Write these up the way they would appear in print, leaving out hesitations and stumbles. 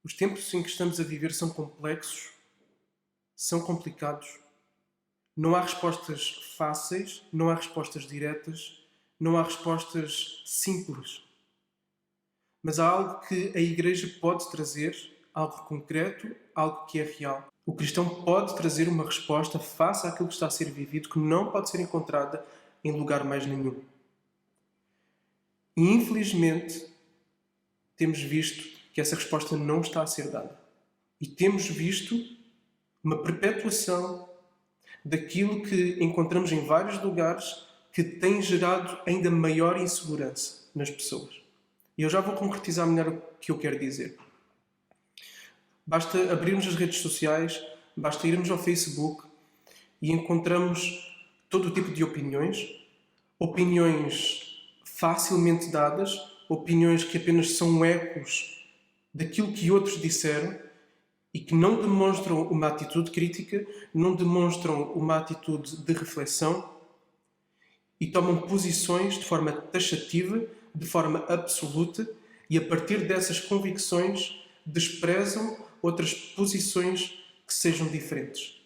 Os tempos em que estamos a viver são complexos, são complicados. Não há respostas fáceis, não há respostas diretas, não há respostas simples. Mas há algo que a Igreja pode trazer, algo concreto, algo que é real. O cristão pode trazer uma resposta face àquilo que está a ser vivido, que não pode ser encontrada em lugar mais nenhum. E infelizmente temos visto que essa resposta não está a ser dada. E temos visto uma perpetuação daquilo que encontramos em vários lugares que tem gerado ainda maior insegurança nas pessoas. E eu já vou concretizar melhor o que eu quero dizer. Basta abrirmos as redes sociais, basta irmos ao Facebook e encontramos todo o tipo de opiniões, opiniões facilmente dadas, opiniões que apenas são ecos daquilo que outros disseram e que não demonstram uma atitude crítica, não demonstram uma atitude de reflexão e tomam posições de forma taxativa, de forma absoluta, e a partir dessas convicções desprezam outras posições que sejam diferentes.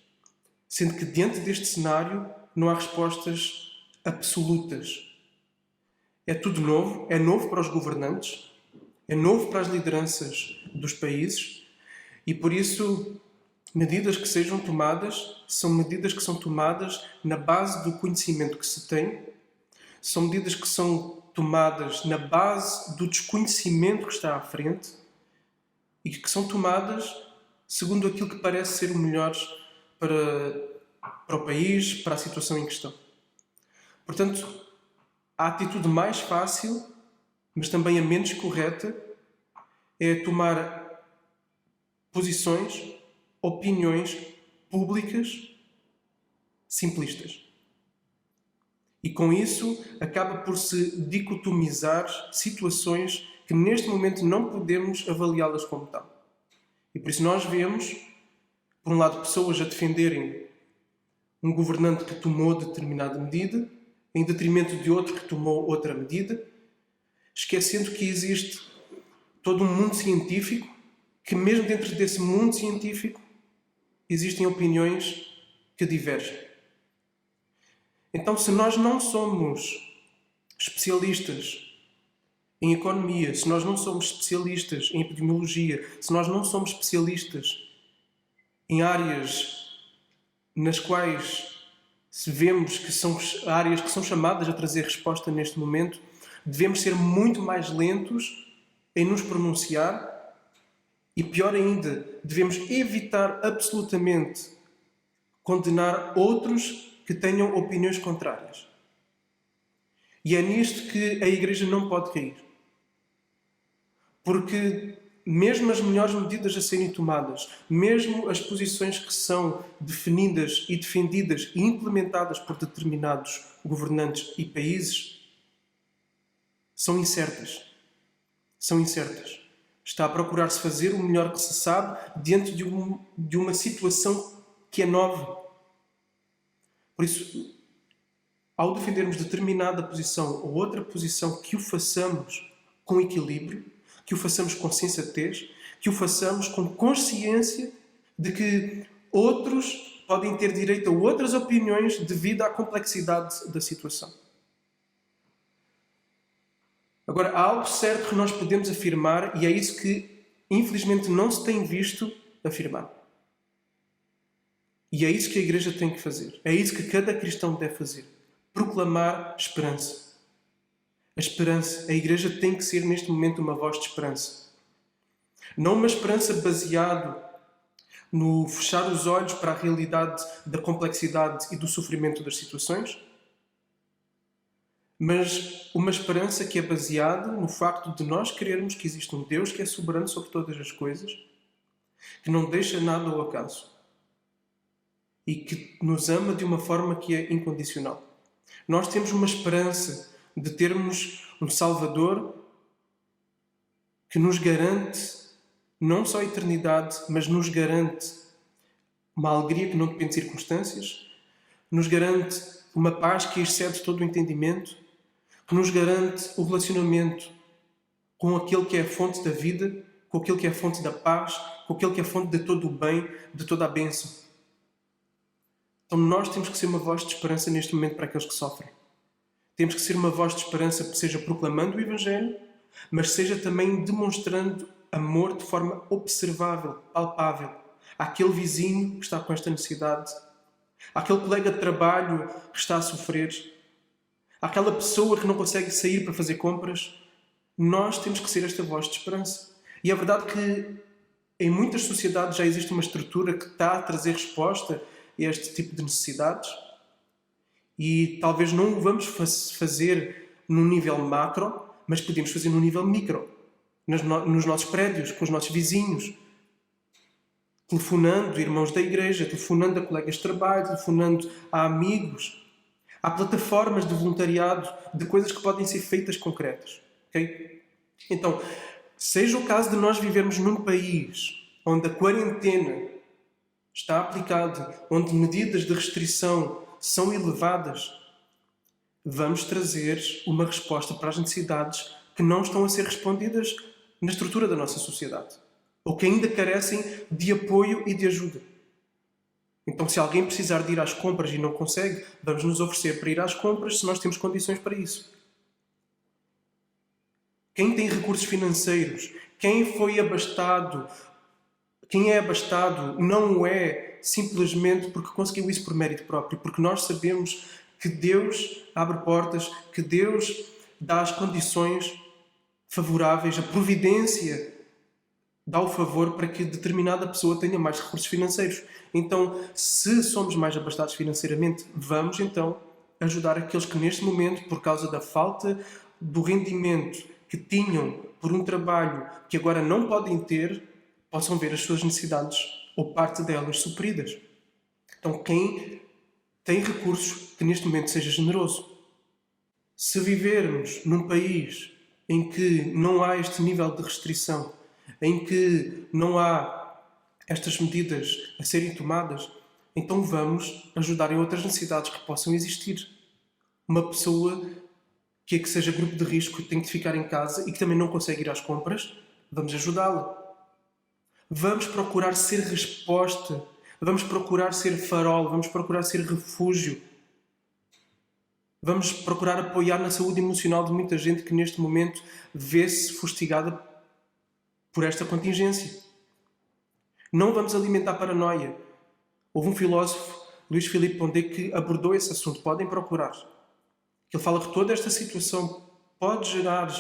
Sendo que diante deste cenário não há respostas absolutas. É tudo novo, é novo para os governantes, é novo para as lideranças dos países e por isso medidas que sejam tomadas são medidas que são tomadas na base do conhecimento que se tem, são medidas que são tomadas na base do desconhecimento que está à frente e que são tomadas segundo aquilo que parece ser o melhor para o país, para a situação em questão. Portanto, a atitude mais fácil, mas também a menos correta, é tomar posições, opiniões públicas simplistas. E com isso acaba por se dicotomizar situações que neste momento não podemos avaliá-las como tal. E por isso nós vemos, por um lado, pessoas a defenderem um governante que tomou determinada medida, em detrimento de outro que tomou outra medida, esquecendo que existe todo um mundo científico, que mesmo dentro desse mundo científico existem opiniões que divergem. Então, se nós não somos especialistas em economia, se nós não somos especialistas em epidemiologia, se nós não somos especialistas em áreas nas quais se vemos que são áreas que são chamadas a trazer resposta neste momento, devemos ser muito mais lentos em nos pronunciar e, pior ainda, devemos evitar absolutamente condenar outros que tenham opiniões contrárias. E é nisto que a Igreja não pode cair. Porque mesmo as melhores medidas a serem tomadas, mesmo as posições que são definidas e defendidas e implementadas por determinados governantes e países, são incertas. São incertas. Está a procurar-se fazer o melhor que se sabe diante de uma situação que é nova. Por isso, ao defendermos determinada posição ou outra posição, que o façamos com equilíbrio, que o façamos com sensatez, que o façamos com consciência de que outros podem ter direito a outras opiniões devido à complexidade da situação. Agora, há algo certo que nós podemos afirmar e é isso que, infelizmente, não se tem visto afirmar. E é isso que a Igreja tem que fazer. É isso que cada cristão deve fazer. Proclamar esperança. A esperança. A Igreja tem que ser, neste momento, uma voz de esperança. Não uma esperança baseada no fechar os olhos para a realidade da complexidade e do sofrimento das situações, mas uma esperança que é baseada no facto de nós querermos que existe um Deus que é soberano sobre todas as coisas, que não deixa nada ao acaso e que nos ama de uma forma que é incondicional. Nós temos uma esperança de termos um Salvador que nos garante não só a eternidade, mas nos garante uma alegria que não depende de circunstâncias, nos garante uma paz que excede todo o entendimento, que nos garante o relacionamento com aquele que é a fonte da vida, com aquele que é a fonte da paz, com aquele que é a fonte de todo o bem, de toda a bênção. Então nós temos que ser uma voz de esperança neste momento para aqueles que sofrem. Temos que ser uma voz de esperança, seja proclamando o Evangelho, mas seja também demonstrando amor de forma observável, palpável, àquele vizinho que está com esta necessidade, àquele colega de trabalho que está a sofrer, àquela pessoa que não consegue sair para fazer compras. Nós temos que ser esta voz de esperança. E é verdade que em muitas sociedades já existe uma estrutura que está a trazer resposta a este tipo de necessidades e talvez não o vamos fazer num nível macro, mas podemos fazer num nível micro, nos nossos prédios, com os nossos vizinhos, telefonando a irmãos da igreja, telefonando a colegas de trabalho, telefonando a amigos. Há plataformas de voluntariado, de coisas que podem ser feitas concretas. Okay? Então, seja o caso de nós vivermos num país onde a quarentena está aplicada, onde medidas de restrição são elevadas, vamos trazer uma resposta para as necessidades que não estão a ser respondidas na estrutura da nossa sociedade, ou que ainda carecem de apoio e de ajuda. Então, se alguém precisar de ir às compras e não consegue, vamos nos oferecer para ir às compras se nós temos condições para isso. Quem tem recursos financeiros, quem é abastado, não o é simplesmente porque conseguiu isso por mérito próprio, porque nós sabemos que Deus abre portas, que Deus dá as condições favoráveis, a providência dá o favor para que determinada pessoa tenha mais recursos financeiros. Então, se somos mais abastados financeiramente, vamos então ajudar aqueles que neste momento, por causa da falta do rendimento que tinham por um trabalho que agora não podem ter, possam ver as suas necessidades ou parte delas supridas. Então, quem tem recursos, que neste momento seja generoso. Se vivermos num país em que não há este nível de restrição, em que não há estas medidas a serem tomadas, então vamos ajudar em outras necessidades que possam existir. Uma pessoa que seja grupo de risco, tem que ficar em casa e que também não consegue ir às compras, vamos ajudá-la. Vamos procurar ser resposta, vamos procurar ser farol, vamos procurar ser refúgio. Vamos procurar apoiar na saúde emocional de muita gente que neste momento vê-se fustigada por esta contingência. Não vamos alimentar paranoia. Houve um filósofo, Luís Filipe Pondé, que abordou esse assunto. Podem procurar. Ele fala que toda esta situação pode gerar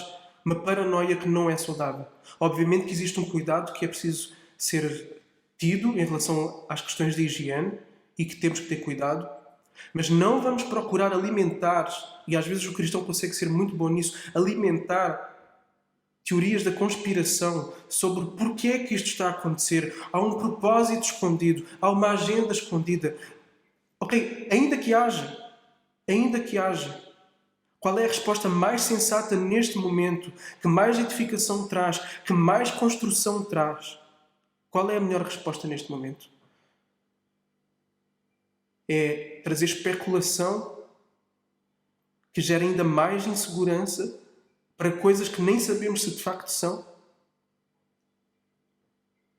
uma paranoia que não é saudável. Obviamente que existe um cuidado que é preciso ser tido em relação às questões de higiene e que temos que ter cuidado, mas não vamos procurar alimentar, e às vezes o cristão consegue ser muito bom nisso, alimentar teorias da conspiração sobre porque é que isto está a acontecer. Há um propósito escondido, há uma agenda escondida. Ok, ainda que haja, qual é a resposta mais sensata neste momento, que mais edificação traz, que mais construção traz? Qual é a melhor resposta neste momento? É trazer especulação que gera ainda mais insegurança para coisas que nem sabemos se de facto são?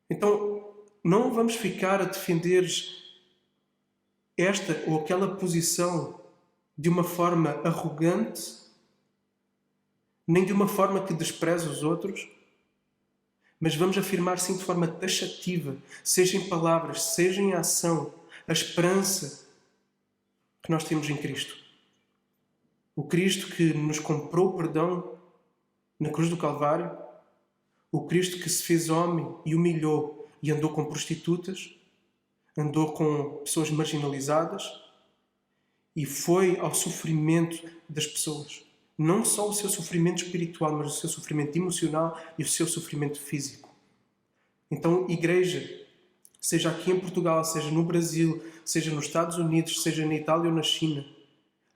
Então, não vamos ficar a defender esta ou aquela posição de uma forma arrogante, nem de uma forma que despreza os outros, mas vamos afirmar sim de forma taxativa, seja em palavras, seja em ação, a esperança que nós temos em Cristo. O Cristo que nos comprou perdão na cruz do Calvário, o Cristo que se fez homem e humilhou e andou com prostitutas, andou com pessoas marginalizadas e foi ao sofrimento das pessoas. Não só o seu sofrimento espiritual, mas o seu sofrimento emocional e o seu sofrimento físico. Então, igreja, seja aqui em Portugal, seja no Brasil, seja nos Estados Unidos, seja na Itália ou na China,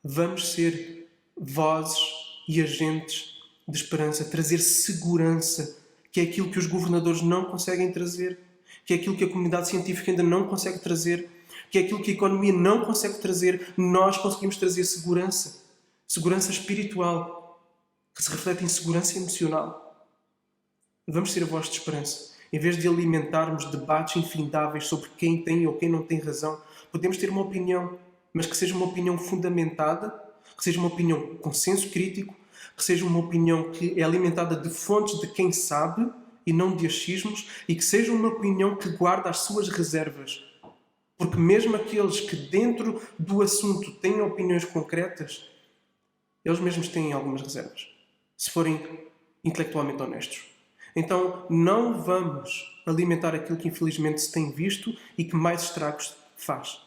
vamos ser vozes e agentes de esperança, trazer segurança, que é aquilo que os governadores não conseguem trazer, que é aquilo que a comunidade científica ainda não consegue trazer, que é aquilo que a economia não consegue trazer. Nós conseguimos trazer segurança. Segurança espiritual, que se reflete em segurança emocional. Vamos ser a voz de esperança. Em vez de alimentarmos debates infindáveis sobre quem tem ou quem não tem razão, podemos ter uma opinião, mas que seja uma opinião fundamentada, que seja uma opinião com senso crítico, que seja uma opinião que é alimentada de fontes de quem sabe e não de achismos, e que seja uma opinião que guarda as suas reservas. Porque mesmo aqueles que dentro do assunto têm opiniões concretas, eles mesmos têm algumas reservas, se forem intelectualmente honestos. Então, não vamos alimentar aquilo que infelizmente se tem visto e que mais estragos faz.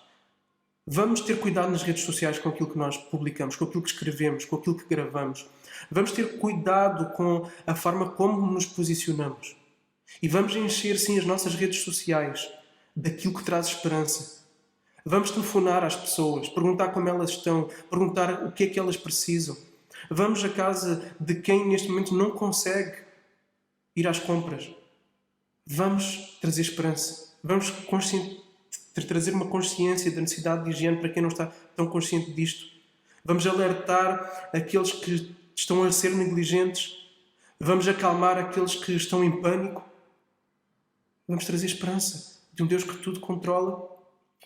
Vamos ter cuidado nas redes sociais com aquilo que nós publicamos, com aquilo que escrevemos, com aquilo que gravamos. Vamos ter cuidado com a forma como nos posicionamos. E vamos encher, sim, as nossas redes sociais daquilo que traz esperança. Vamos telefonar às pessoas, perguntar como elas estão, perguntar o que é que elas precisam. Vamos à casa de quem neste momento não consegue ir às compras. Vamos trazer esperança. Vamos trazer uma consciência da necessidade de higiene para quem não está tão consciente disto. Vamos alertar aqueles que estão a ser negligentes. Vamos acalmar aqueles que estão em pânico. Vamos trazer esperança de um Deus que tudo controla,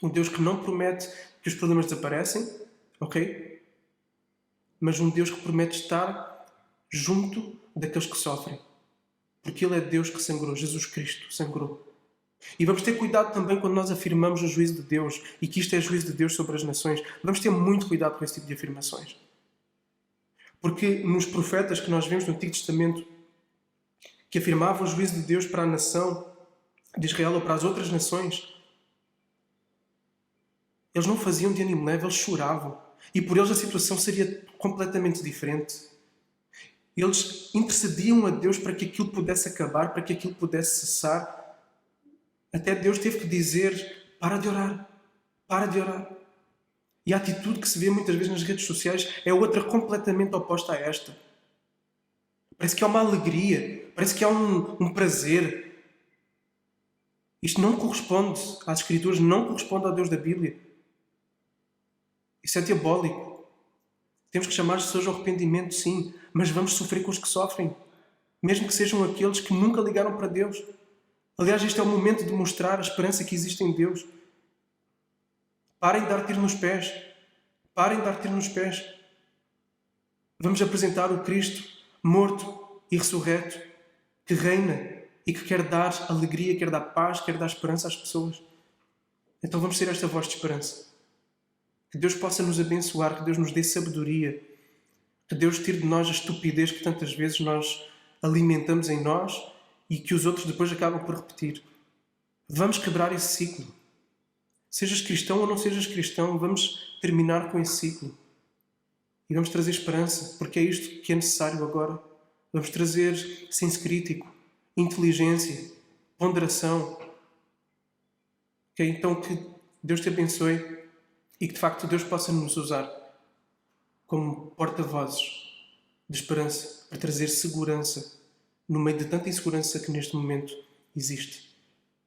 um Deus que não promete que os problemas desaparecem, ok? Mas um Deus que promete estar junto daqueles que sofrem. Porque Ele é Deus que sangrou, Jesus Cristo sangrou. E vamos ter cuidado também quando nós afirmamos o juízo de Deus e que isto é juízo de Deus sobre as nações. Vamos ter muito cuidado com esse tipo de afirmações. Porque nos profetas que nós vemos no Antigo Testamento que afirmavam o juízo de Deus para a nação de Israel ou para as outras nações, eles não faziam de ânimo leve, eles choravam. E por eles a situação seria completamente diferente. Eles intercediam a Deus para que aquilo pudesse acabar, para que aquilo pudesse cessar. Até Deus teve que dizer, para de orar, para de orar. E a atitude que se vê muitas vezes nas redes sociais é outra completamente oposta a esta. Parece que há uma alegria, parece que há um prazer. Isto não corresponde às Escrituras, não corresponde ao Deus da Bíblia. Isso é diabólico. Temos que chamar as pessoas ao arrependimento, sim, mas vamos sofrer com os que sofrem, mesmo que sejam aqueles que nunca ligaram para Deus. Aliás, este é o momento de mostrar a esperança que existe em Deus. Parem de dar tiro nos pés. Parem de dar tiro nos pés. Vamos apresentar o Cristo morto e ressurreto, que reina e que quer dar alegria, quer dar paz, quer dar esperança às pessoas. Então vamos ser esta voz de esperança. Que Deus possa nos abençoar, que Deus nos dê sabedoria, que Deus tire de nós a estupidez que tantas vezes nós alimentamos em nós e que os outros depois acabam por repetir. Vamos quebrar esse ciclo. Sejas cristão ou não sejas cristão, vamos terminar com esse ciclo. E vamos trazer esperança, porque é isto que é necessário agora. Vamos trazer senso crítico, inteligência, ponderação. Okay? Então que Deus te abençoe e que de facto Deus possa nos usar como porta-vozes de esperança para trazer segurança no meio de tanta insegurança que neste momento existe.